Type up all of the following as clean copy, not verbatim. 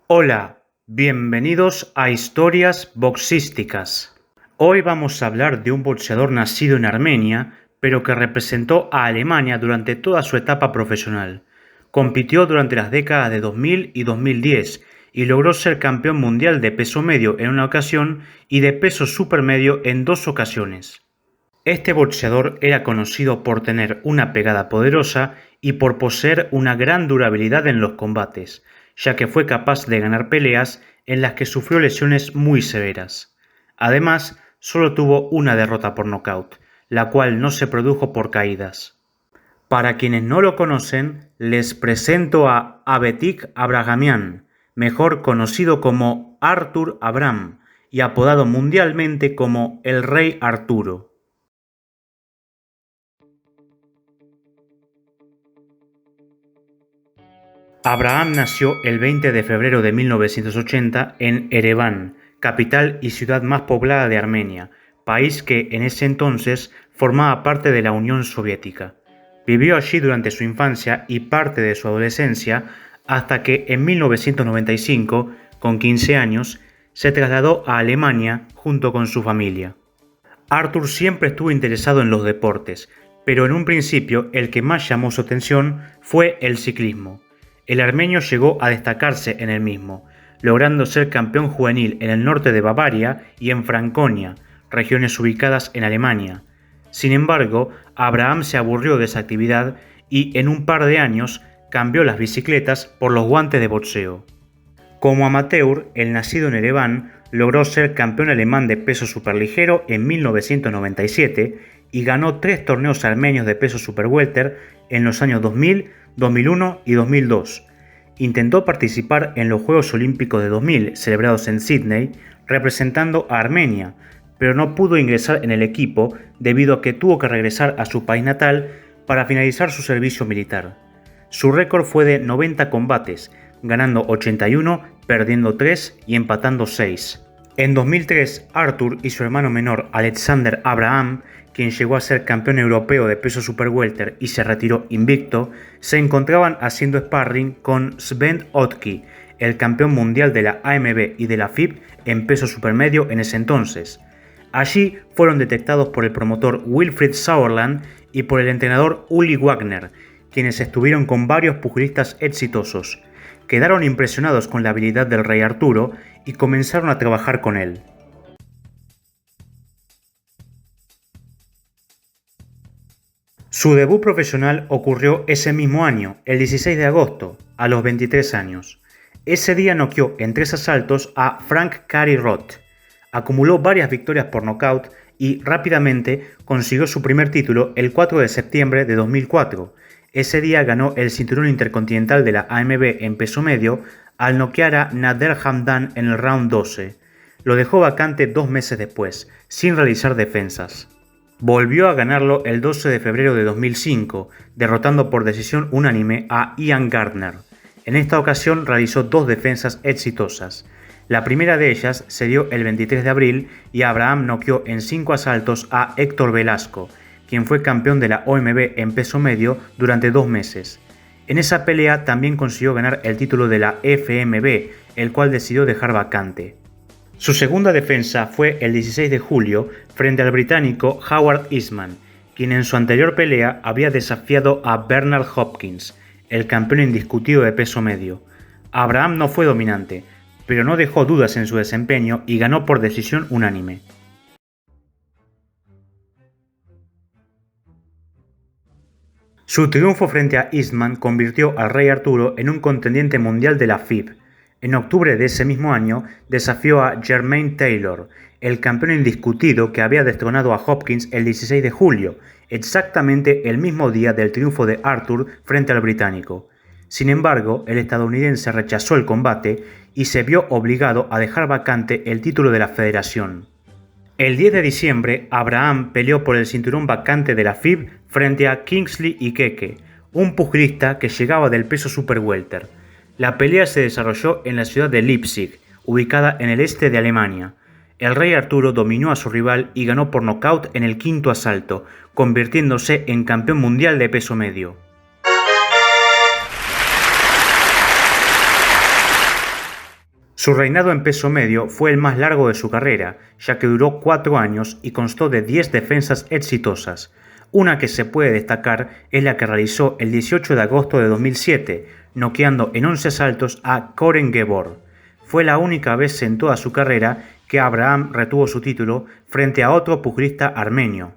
Hola, bienvenidos a Historias Boxísticas. Hoy vamos a hablar de un boxeador nacido en Armenia, pero que representó a Alemania durante toda su etapa profesional. Compitió durante las décadas de 2000 y 2010 y logró ser campeón mundial de peso medio en una ocasión y de peso supermedio en 2 ocasiones. Este boxeador era conocido por tener una pegada poderosa y por poseer una gran durabilidad en los combates, ya que fue capaz de ganar peleas en las que sufrió lesiones muy severas. Además, solo tuvo una derrota por nocaut, la cual no se produjo por caídas. Para quienes no lo conocen, les presento a Abetik Abrahamian, mejor conocido como Artur Abram y apodado mundialmente como el Rey Arturo. Abraham nació el 20 de febrero de 1980 en Ereván, capital y ciudad más poblada de Armenia, país que en ese entonces formaba parte de la Unión Soviética. Vivió allí durante su infancia y parte de su adolescencia hasta que en 1995, con 15 años, se trasladó a Alemania junto con su familia. Arthur siempre estuvo interesado en los deportes, pero en un principio el que más llamó su atención fue el ciclismo. El armenio llegó a destacarse en el mismo, logrando ser campeón juvenil en el norte de Bavaria y en Franconia, regiones ubicadas en Alemania. Sin embargo, Abraham se aburrió de esa actividad y en un par de años cambió las bicicletas por los guantes de boxeo. Como amateur, el nacido en Ereván logró ser campeón alemán de peso superligero en 1997 y ganó 3 torneos armenios de peso superwelter en los años 2000, 2001 y 2002. Intentó participar en los Juegos Olímpicos de 2000 celebrados en Sydney, representando a Armenia, pero no pudo ingresar en el equipo debido a que tuvo que regresar a su país natal para finalizar su servicio militar. Su récord fue de 90 combates, ganando 81, perdiendo 3 y empatando 6. En 2003, Arthur y su hermano menor Alexander Abraham, quien llegó a ser campeón europeo de peso superwelter y se retiró invicto, se encontraban haciendo sparring con Sven Otke, el campeón mundial de la AMB y de la FIB en peso supermedio en ese entonces. Allí fueron detectados por el promotor Wilfried Sauerland y por el entrenador Uli Wagner, quienes estuvieron con varios pugilistas exitosos. Quedaron impresionados con la habilidad del Rey Arturo y comenzaron a trabajar con él. Su debut profesional ocurrió ese mismo año, el 16 de agosto, a los 23 años. Ese día noqueó en 3 asaltos a Frank Cary Roth. Acumuló varias victorias por nocaut y rápidamente consiguió su primer título el 4 de septiembre de 2004. Ese día ganó el cinturón intercontinental de la AMB en peso medio al noquear a Nader Hamdan en el round 12. Lo dejó vacante 2 meses después, sin realizar defensas. Volvió a ganarlo el 12 de febrero de 2005, derrotando por decisión unánime a Ian Gardner. En esta ocasión realizó 2 defensas exitosas. La primera de ellas se dio el 23 de abril y Abraham noqueó en 5 asaltos a Héctor Velasco, quien fue campeón de la OMB en peso medio durante 2 meses. En esa pelea también consiguió ganar el título de la FMB, el cual decidió dejar vacante. Su segunda defensa fue el 16 de julio frente al británico Howard Eastman, quien en su anterior pelea había desafiado a Bernard Hopkins, el campeón indiscutido de peso medio. Abraham no fue dominante, pero no dejó dudas en su desempeño y ganó por decisión unánime. Su triunfo frente a Eastman convirtió al Rey Arturo en un contendiente mundial de la FIB. En octubre de ese mismo año desafió a Jermaine Taylor, el campeón indiscutido que había destronado a Hopkins el 16 de julio, exactamente el mismo día del triunfo de Arthur frente al británico. Sin embargo, el estadounidense rechazó el combate y se vio obligado a dejar vacante el título de la federación. El 10 de diciembre, Abraham peleó por el cinturón vacante de la FIB frente a Kingsley Ikeke, un pugilista que llegaba del peso superwelter. La pelea se desarrolló en la ciudad de Leipzig, ubicada en el este de Alemania. El Rey Arturo dominó a su rival y ganó por nocaut en el 5º asalto, convirtiéndose en campeón mundial de peso medio. Su reinado en peso medio fue el más largo de su carrera, ya que duró 4 años y constó de 10 defensas exitosas. Una que se puede destacar es la que realizó el 18 de agosto de 2007, noqueando en 11 asaltos a Koren Gebor. Fue la única vez en toda su carrera que Abraham retuvo su título frente a otro pugilista armenio.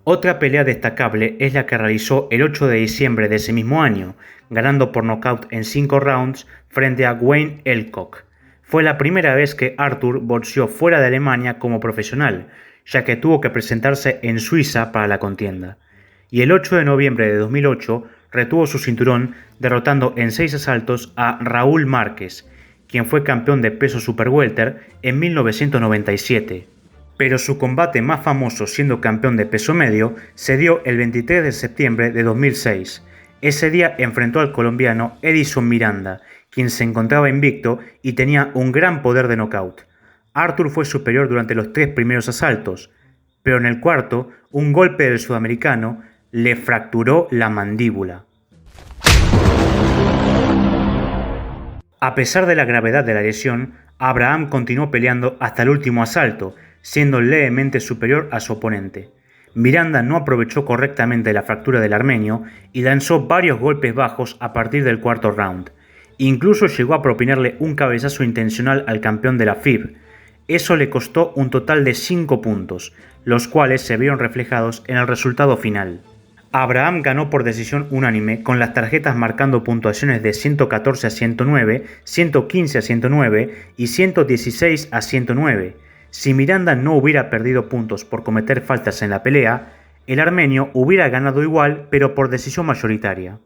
Otra pelea destacable es la que realizó el 8 de diciembre de ese mismo año, ganando por nocaut en 5 rounds frente a Wayne Elcock. Fue la primera vez que Arthur boxeó fuera de Alemania como profesional, ya que tuvo que presentarse en Suiza para la contienda. Y el 8 de noviembre de 2008 retuvo su cinturón derrotando en 6 asaltos a Raúl Márquez, quien fue campeón de peso superwelter en 1997. Pero su combate más famoso siendo campeón de peso medio se dio el 23 de septiembre de 2006. Ese día enfrentó al colombiano Edison Miranda, quien se encontraba invicto y tenía un gran poder de nocaut. Arthur fue superior durante los 3 primeros asaltos, pero en el cuarto, un golpe del sudamericano le fracturó la mandíbula. A pesar de la gravedad de la lesión, Abraham continuó peleando hasta el último asalto, siendo levemente superior a su oponente. Miranda no aprovechó correctamente la fractura del armenio y lanzó varios golpes bajos a partir del cuarto round. Incluso llegó a propinarle un cabezazo intencional al campeón de la FIB. Eso le costó un total de 5 puntos, los cuales se vieron reflejados en el resultado final. Abraham ganó por decisión unánime, con las tarjetas marcando puntuaciones de 114 a 109, 115 a 109 y 116 a 109. Si Miranda no hubiera perdido puntos por cometer faltas en la pelea, el armenio hubiera ganado igual, pero por decisión mayoritaria.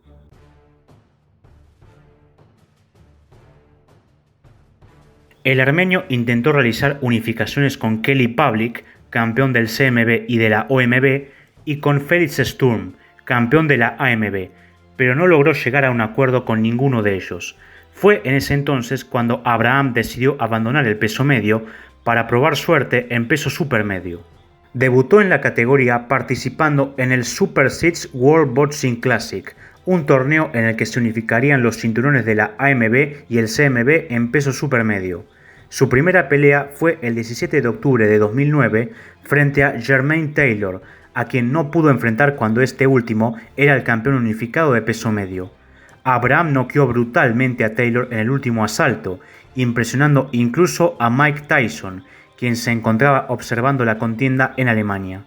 El armenio intentó realizar unificaciones con Kelly Pavlik, campeón del CMB y de la OMB, y con Felix Sturm, campeón de la AMB, pero no logró llegar a un acuerdo con ninguno de ellos. Fue en ese entonces cuando Abraham decidió abandonar el peso medio para probar suerte en peso supermedio. Debutó en la categoría participando en el Super 6 World Boxing Classic, un torneo en el que se unificarían los cinturones de la AMB y el CMB en peso supermedio. Su primera pelea fue el 17 de octubre de 2009 frente a Jermaine Taylor, a quien no pudo enfrentar cuando este último era el campeón unificado de peso medio. Abraham noqueó brutalmente a Taylor en el último asalto, impresionando incluso a Mike Tyson, quien se encontraba observando la contienda en Alemania.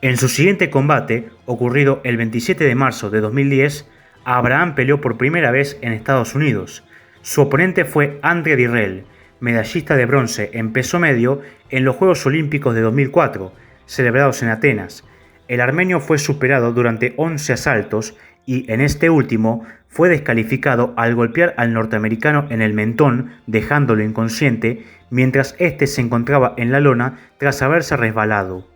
En su siguiente combate, ocurrido el 27 de marzo de 2010, Abraham peleó por primera vez en Estados Unidos. Su oponente fue Andre Dirrell, medallista de bronce en peso medio en los Juegos Olímpicos de 2004, celebrados en Atenas. El armenio fue superado durante 11 asaltos y, en este último, fue descalificado al golpear al norteamericano en el mentón, dejándolo inconsciente, mientras este se encontraba en la lona tras haberse resbalado.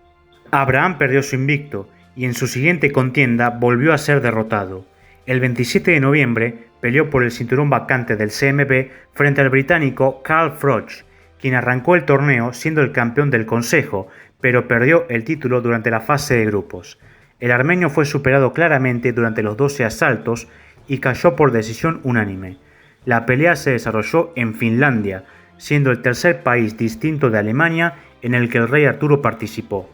Abraham perdió su invicto y en su siguiente contienda volvió a ser derrotado. El 27 de noviembre peleó por el cinturón vacante del CMB frente al británico Carl Froch, quien arrancó el torneo siendo el campeón del consejo, pero perdió el título durante la fase de grupos. El armenio fue superado claramente durante los 12 asaltos y cayó por decisión unánime. La pelea se desarrolló en Finlandia, siendo el tercer país distinto de Alemania en el que el rey Arturo participó.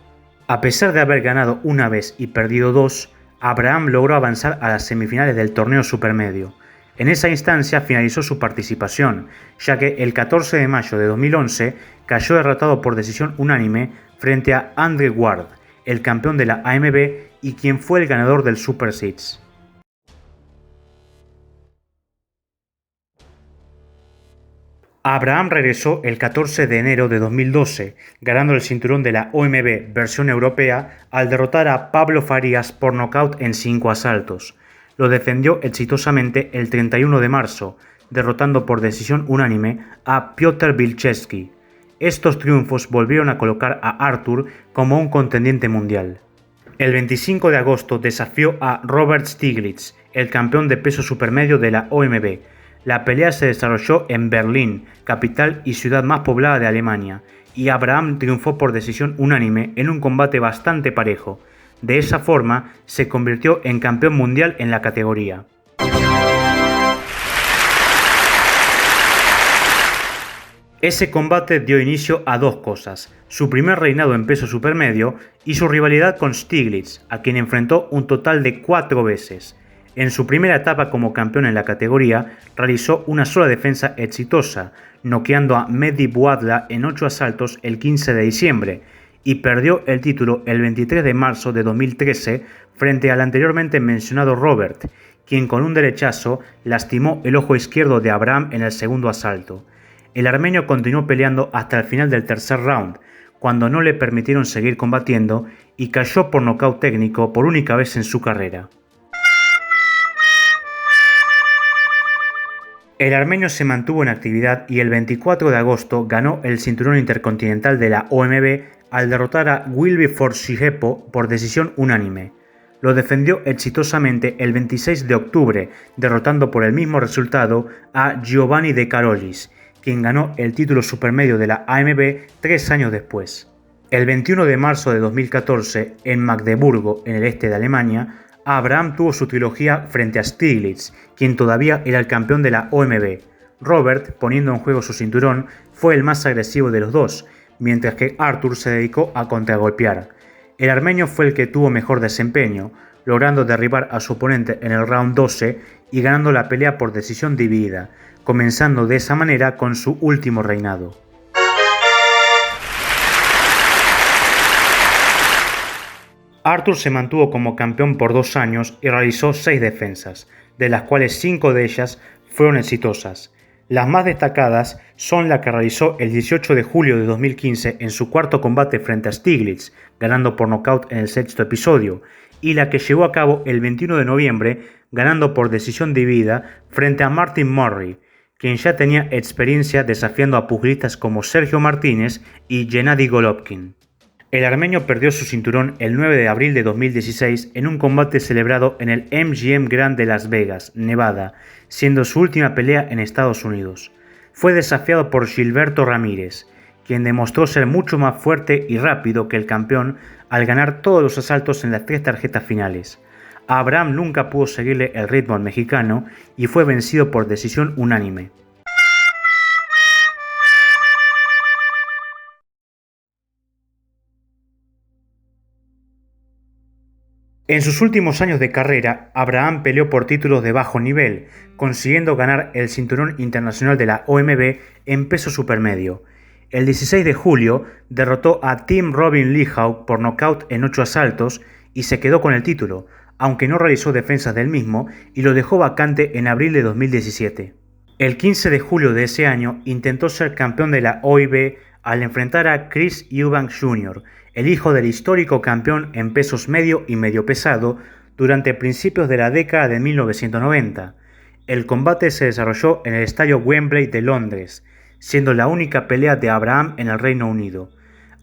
A pesar de haber ganado una vez y perdido 2, Abraham logró avanzar a las semifinales del torneo supermedio. En esa instancia finalizó su participación, ya que el 14 de mayo de 2011 cayó derrotado por decisión unánime frente a Andre Ward, el campeón de la AMB y quien fue el ganador del Super 6. Abraham regresó el 14 de enero de 2012, ganando el cinturón de la OMB versión europea al derrotar a Pablo Farías por nocaut en 5 asaltos. Lo defendió exitosamente el 31 de marzo, derrotando por decisión unánime a Piotr Wilczewski. Estos triunfos volvieron a colocar a Arthur como un contendiente mundial. El 25 de agosto desafió a Robert Stiglitz, el campeón de peso supermedio de la OMB. La pelea se desarrolló en Berlín, capital y ciudad más poblada de Alemania, y Abraham triunfó por decisión unánime en un combate bastante parejo. De esa forma, se convirtió en campeón mundial en la categoría. Ese combate dio inicio a dos cosas: su primer reinado en peso supermedio y su rivalidad con Stiglitz, a quien enfrentó un total de 4 veces. En su primera etapa como campeón en la categoría, realizó una sola defensa exitosa, noqueando a Mehdi Bouadla en 8 asaltos el 15 de diciembre, y perdió el título el 23 de marzo de 2013 frente al anteriormente mencionado Robert, quien con un derechazo lastimó el ojo izquierdo de Abraham en el segundo asalto. El armenio continuó peleando hasta el final del tercer round, cuando no le permitieron seguir combatiendo y cayó por nocaut técnico por única vez en su carrera. El armenio se mantuvo en actividad y el 24 de agosto ganó el cinturón intercontinental de la OMB al derrotar a Wilby Forsijepo por decisión unánime. Lo defendió exitosamente el 26 de octubre, derrotando por el mismo resultado a Giovanni De Carolis, quien ganó el título supermedio de la AMB 3 años después. El 21 de marzo de 2014, en Magdeburgo, en el este de Alemania, Abraham tuvo su trilogía frente a Stiglitz, quien todavía era el campeón de la OMB. Robert, poniendo en juego su cinturón, fue el más agresivo de los dos, mientras que Arthur se dedicó a contragolpear. El armenio fue el que tuvo mejor desempeño, logrando derribar a su oponente en el round 12 y ganando la pelea por decisión dividida, comenzando de esa manera con su último reinado. Arthur se mantuvo como campeón por 2 años y realizó 6 defensas, de las cuales 5 de ellas fueron exitosas. Las más destacadas son la que realizó el 18 de julio de 2015 en su cuarto combate frente a Stiglitz, ganando por nocaut en el sexto episodio, y la que llevó a cabo el 21 de noviembre, ganando por decisión dividida frente a Martin Murray, quien ya tenía experiencia desafiando a pugilistas como Sergio Martínez y Gennady Golovkin. El armenio perdió su cinturón el 9 de abril de 2016 en un combate celebrado en el MGM Grand de Las Vegas, Nevada, siendo su última pelea en Estados Unidos. Fue desafiado por Gilberto Ramírez, quien demostró ser mucho más fuerte y rápido que el campeón al ganar todos los asaltos en las 3 tarjetas finales. Abraham nunca pudo seguirle el ritmo al mexicano y fue vencido por decisión unánime. En sus últimos años de carrera, Abraham peleó por títulos de bajo nivel, consiguiendo ganar el cinturón internacional de la OMB en peso supermedio. El 16 de julio derrotó a Tim Robin Lithgow por nocaut en 8 asaltos y se quedó con el título, aunque no realizó defensas del mismo y lo dejó vacante en abril de 2017. El 15 de julio de ese año intentó ser campeón de la OIB al enfrentar a Chris Eubank Jr., el hijo del histórico campeón en pesos medio y medio pesado durante principios de la década de 1990. El combate se desarrolló en el estadio Wembley de Londres, siendo la única pelea de Abraham en el Reino Unido.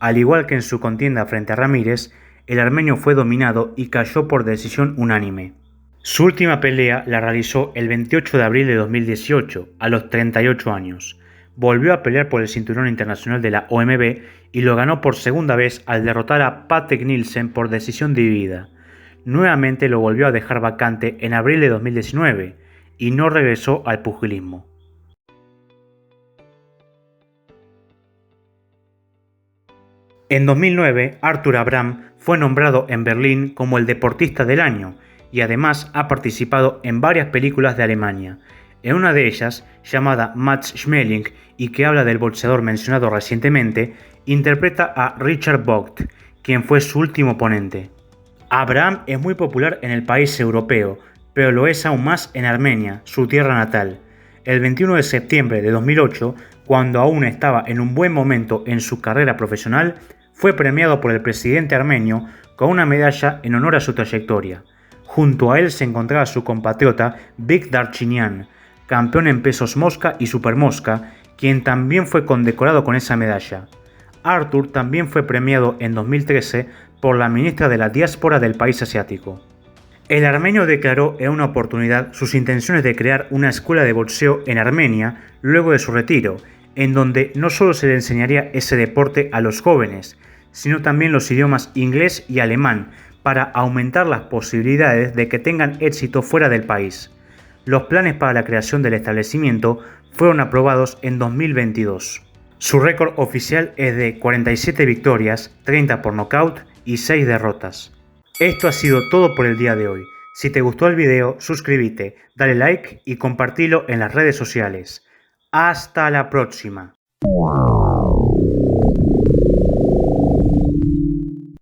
Al igual que en su contienda frente a Ramírez, el armenio fue dominado y cayó por decisión unánime. Su última pelea la realizó el 28 de abril de 2018, a los 38 años. Volvió a pelear por el cinturón internacional de la OMB y lo ganó por segunda vez al derrotar a Patrick Nielsen por decisión dividida. Nuevamente lo volvió a dejar vacante en abril de 2019 y no regresó al pugilismo. En 2009, Arthur Abraham fue nombrado en Berlín como el deportista del año y además ha participado en varias películas de Alemania. En una de ellas, llamada Max Schmeling y que habla del boxeador mencionado recientemente, interpreta a Richard Vogt, quien fue su último oponente. Abraham es muy popular en el país europeo, pero lo es aún más en Armenia, su tierra natal. El 21 de septiembre de 2008, cuando aún estaba en un buen momento en su carrera profesional, fue premiado por el presidente armenio con una medalla en honor a su trayectoria. Junto a él se encontraba su compatriota Vic Darchinyan, campeón en pesos mosca y supermosca, quien también fue condecorado con esa medalla. Arthur también fue premiado en 2013 por la ministra de la diáspora del país asiático. El armenio declaró en una oportunidad sus intenciones de crear una escuela de boxeo en Armenia luego de su retiro, en donde no solo se le enseñaría ese deporte a los jóvenes, sino también los idiomas inglés y alemán para aumentar las posibilidades de que tengan éxito fuera del país. Los planes para la creación del establecimiento fueron aprobados en 2022. Su récord oficial es de 47 victorias, 30 por nocaut y 6 derrotas. Esto ha sido todo por el día de hoy. Si te gustó el video, suscríbete, dale like y compartilo en las redes sociales. ¡Hasta la próxima!